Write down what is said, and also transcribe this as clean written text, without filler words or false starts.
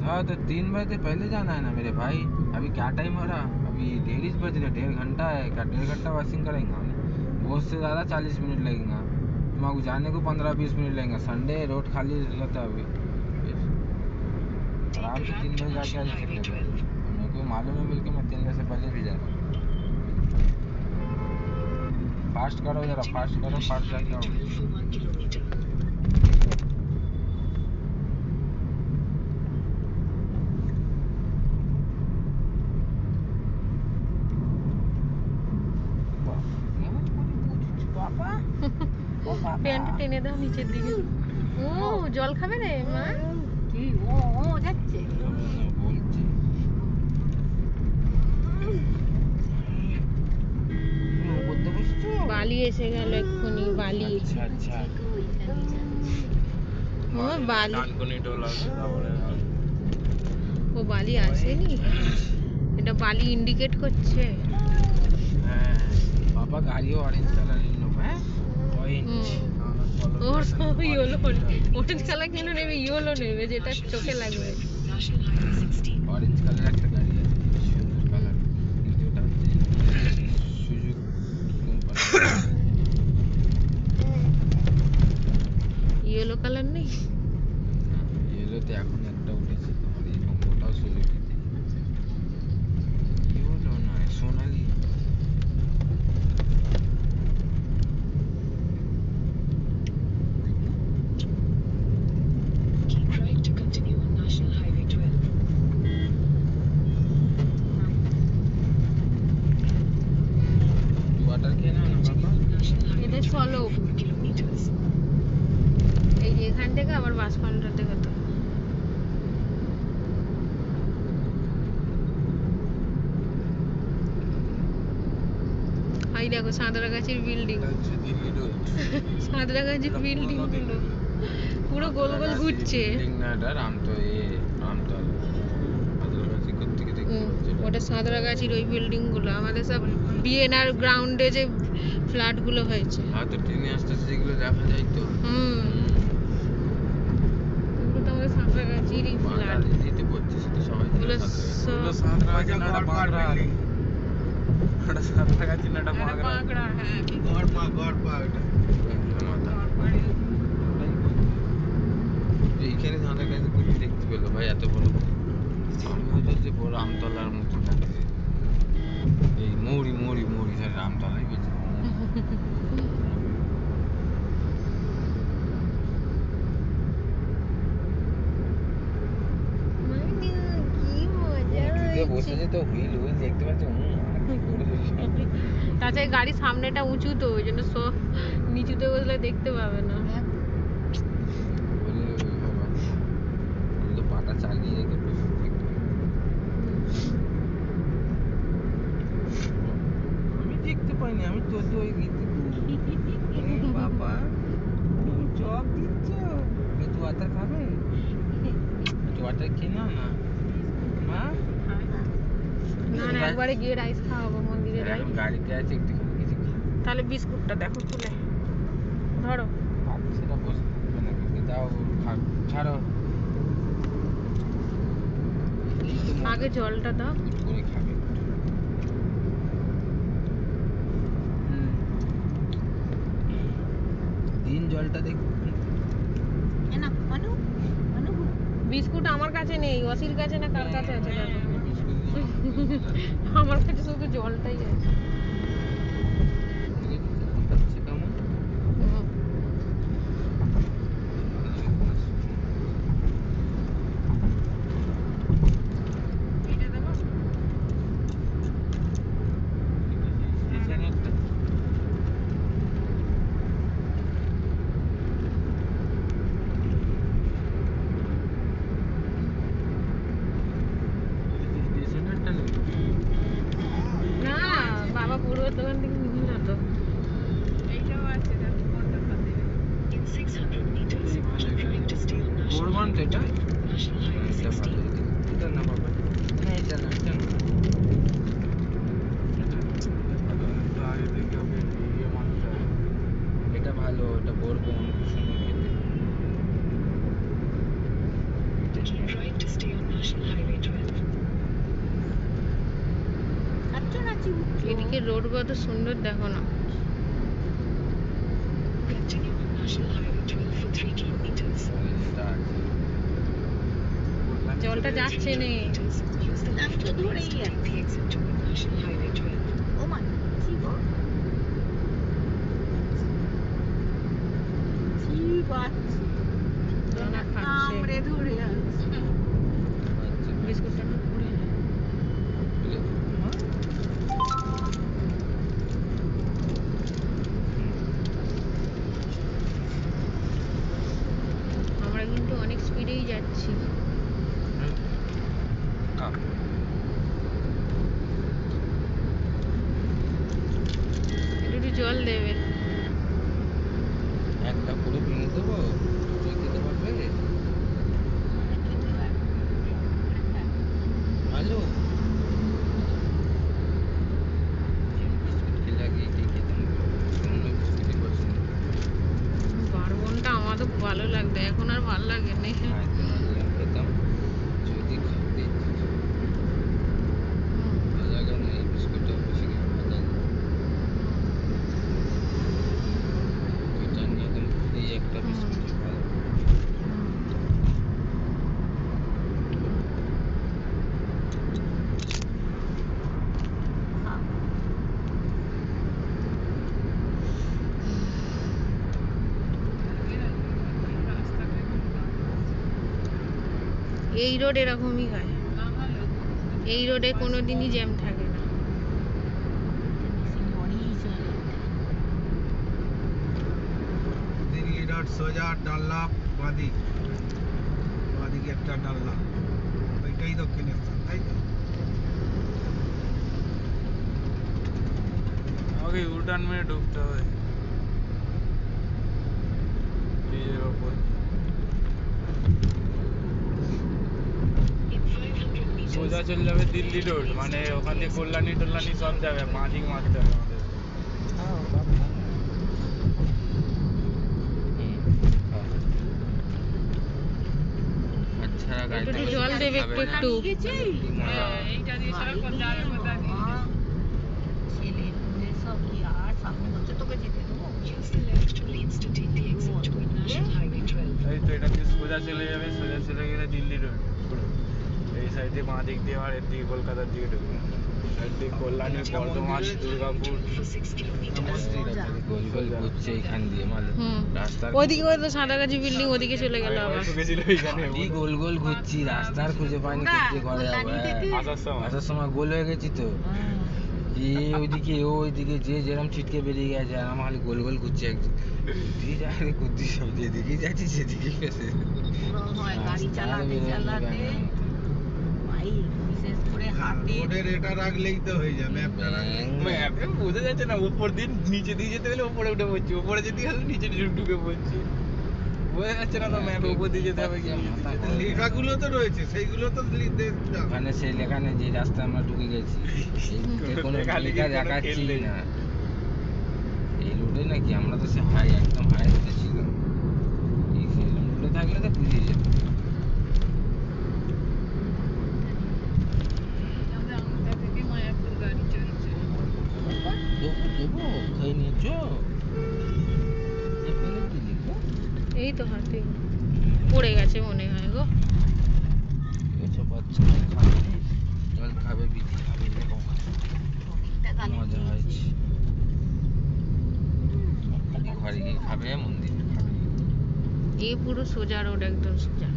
हाँ तो 3 बजे पहले जाना है ना मेरे भाई। अभी क्या टाइम हो रहा, अभी 1:30 बज रहे, 1.5 घंटा है क्या, 1.5 घंटा वॉशिंग करेंगे हमने, बहुत से ज़्यादा 40 मिनट लगेगा, तुम्हारे जाने को 15-20 मिनट लगेगा। संडे रोड खाली रहता है अभी, आराम से 3 बजे जाके आ सकते थे। मेरे को मालूम है मिलके मैं 3 बजे से पहले भी जाता। फास्ट करो जरा, फास्ट करो, फास्ट जाके आओ। প্যান্ট টেনে দাও নিচের দিকে। ও জল খাবে রে মা? কি ও ও যাচ্ছে বলছি বালি এসে গেল এক্ষুনি, বালি। আচ্ছা আচ্ছা ও বালি, ডানকুনি টোলা ও বালি আসেনি, এটা বালি ইন্ডিকেট করছে। হ্যাঁ পাপা গাড়িও অরেঞ্জ কালার নিলো। হ্যাঁ অরেঞ্জ ওর সব ইয়েলো, অরেঞ্জ কালার কেন নেবে, ইয়েলো নেবে যেটা চোখে লাগবে। অরেঞ্জ কালার একটা গাড়ি আছে, সুন্দর কালার, কিন্তু ওটা হচ্ছে সুজুকি ইয়েলো কালার নেই, ইয়েলোতে এখন একটা উঠেছে তোমার, এই ওটাও সুজুকিতে, ইয়েলো নয় সোনালি। वाटर के ना पापा এটা চলো এই যে এখান থেকে আবার বাস কাউন্টার থেকে তো এই দেখো সাঁতরাগাছির বিল্ডিং, সাঁতরাগাছির বিল্ডিং গুলো পুরো গোল গোল ঘুরছে। ওটা সাঁতরাগাছির ওই বিল্ডিং গুলো, আমাদের সব বিএনআর গ্রাউন্ডে যে ফ্ল্যাট গুলো হয়েছে। হ্যাঁ তো ট্রেনে আস্তে আস্তে যেগুলো দেখা যায় তো, ওগুলো তো আমাদের সাঁতরাগাছিরই ফ্ল্যাট। দিতে পড়ছে সেটা সবাই ওগুলো সাঁতরাগাছি না বাঁকড়া, ওটা সাঁতরাগাছি না বাঁকড়া, হ্যাঁ গড় পা এটা এইখানে সাঁতরাগাছি কুচি দেখতে পেলো ভাই, এত বড় সামনে হচ্ছে বড় আমতলার মতো লাগছে, এই মৌরি মৌরি মৌরি সাইড আমতলায় গেছে। বসেছে তো হুইল হুইল দেখতে পাচ্ছি, তাছাড়া গাড়ি সামনেটা উঁচু তো ওই জন্য নিচুতে বসলে দেখতে পাবে না। বলে পাটা চালিয়ে রেখে আমি দেখতে পাইনি, আমি তো ওই বাবা চপ দিচ্ছ, একটু ওয়াটার খাবে, একটু ওয়াটার খেয়ে নাও না মা। না না একবারে গিয়ে রাইস খাওয়াবো মন্দিরে যাই, এখন গাড়িতে আছে একটুখানি কিছু তাহলে বিস্কুটটা দেখো খুলে ধরো, সেটা বসে থাকবে না, দাও ছাড়ো, আগে জলটা দাও করে খাবে। দিন জলটা দেখুন না অনু অনু বিস্কুট আমার কাছে নেই, ওয়াসির কাছে না কার কাছে আছে দেখো, আমার কাছে শুধু জলটাই আছে। দোকান থেকে নিয়ে না তো এইটাও আছে দেখো কোনটা খাবে। In 600 meters trying to stay on national highway এটা এটা না বাবা, না এটা না, এটা না, আগে থেকে ওকে ইয়ে মানতে হবে, এটা ভালো, এটা বোরবন সুন্দর খেতে। National Highway 12. খাচ্ছো না চিবুচ্ছো? এদিকে রোড কত সুন্দর দেখো না। Continue on National Highway 12 for 3 kilometers. জলটা যাচ্ছে নে। Use the left তো turn ধরেই lanes to take the exit toward National Highway 12. ও মা চিব চিবাচ্ছে না খাচ্ছে। কামড়ে ধরে আছে বিস্কুটটা না পড়ে যায়। আমরা কিন্তু অনেক স্পিডেই যাচ্ছি। একটু জল দেবে। একটা পুরো ভেঙে দেবো, খেতে পারবে? ভালো বিস্কুট খেলে আগে এটাই খেতাম, অন্য বিস্কুটই পছন্দ। বারবনটা আমার তো ভালো লাগতো, এখন আর ভালো লাগে না। খাইতে ভালো খেতাম যদি খাতে ভালো লাগে না। এই বিস্কুটটা বেশি কিছু ভালো লাগে না। এটা নিয়ে একদম এই একটা বিস্কুট ভালো। এই রোড এরকমই হয়, এই রোডে কোনোদিনই জ্যাম থাকে না। দিল্লি রোড সোজা ডানলপ বাদিকে একটা ডানলপ, ওইটাই দক্ষিণেশ্বর, তাই তো? আমাকে ইউটার্ন মেরে ঢুকতে হবে ব্রিজের ওপর। In 500 meters, সোজা চলে যাবে দিল্লি রোড, মানে ওখান থেকে কল্যাণী টল্যাণী সব যাবে, মাঝিক মারতে হবে আমাদের। আচ্ছা একটু জল দেবে একটু একটু। এইটা দিয়ে সারাক্ষণ যাবে কোথায় দিয়ে। ছেলে মেয়ে সব কি আর সামনে হচ্ছে তোকে যেতে দেবো? Use the left two lanes to take the exit toward National Highway 12. এই তো এটা দিয়ে সোজা চলে যাবে, সোজা চলে গেলে দিল্লি রোড পুরো। এই সাইডে বাঁ দিক দিয়ে আর এর দিকে কলকাতার দিকে ঢুকবে। এদিকে কল্যাণী, বর্ধমান, দুর্গাপুর। For 6 kilometers. গোল গোল ঘুরছে এইখান দিয়ে মানে রাস্তার ওইদিকে ওই তো সাঁতরাগাছি বিল্ডিং ওদিকে চলে গেল আবার। ঢুকেছিল এইখানে। এই গোল গোল ঘুরছি, রাস্তার খুঁজে পাইনি কোথায় ঘরে যাবো। আসার সময় গোল হয়ে গেছি তো, এ ওইদিকে ও ওইদিকে, যে যেরকম ছিটকে বেরিয়ে গেছে আর আমার খালি গোল গোল ঘুরছে একজন। তুই যাই রে করছিস, সব যেদিকেই যাচ্ছিস সেদিকেই ফেসে। পুরো হয় গাড়ি চালাতে চালাতে ভাই, বিশেষ করে হাতে রোডের এটা রাখলেই তো হয়ে যাবে, ম্যাপটা রাখলে। ম্যাপে বোঝা যাচ্ছে না, উপর দিন নিচে দিয়ে যেতে গেলে উপরে উঠে পড়ছি, উপরে যেতে গেলে নিচে ঢুকে পড়ছি। বোঝা যাচ্ছে না তো ম্যাপে উপর দিয়ে যেতে হবে কি নিচে দিয়ে যেতে হবে। লেখাগুলো তো রয়েছে, সেইগুলো তো লিখতে দাও। ওখানে সেই লেখা নেই যে রাস্তা আমরা ঢুকে গেছি, এই কোনো লেখা লিখে লেখা কোনো দেখাচ্ছি খেল নেই। না। এই রোডে নাকি আমরা তো সে হাই, একদম হাই রোডে ছিলাম। এই সেরকম রোডে থাকলে তো বুঝিয়ে যেত। আমাদের আমতা থেকে মায়াপুর গাড়ি চলছে। দেবো দেবো খাই নিয়েছো? এখানে কি লিখো? এই তো হাতে পড়ে গেছে মনে হয় গো। এসব বাচ্চা খাবে, জল খাবে, বিড়ি খাবে, এরকম মজা হয়েছে। খালি ঘরে গিয়ে খাবে, মন্দিরে খাবে। এই পুরো সোজা রোড, একদম সোজা।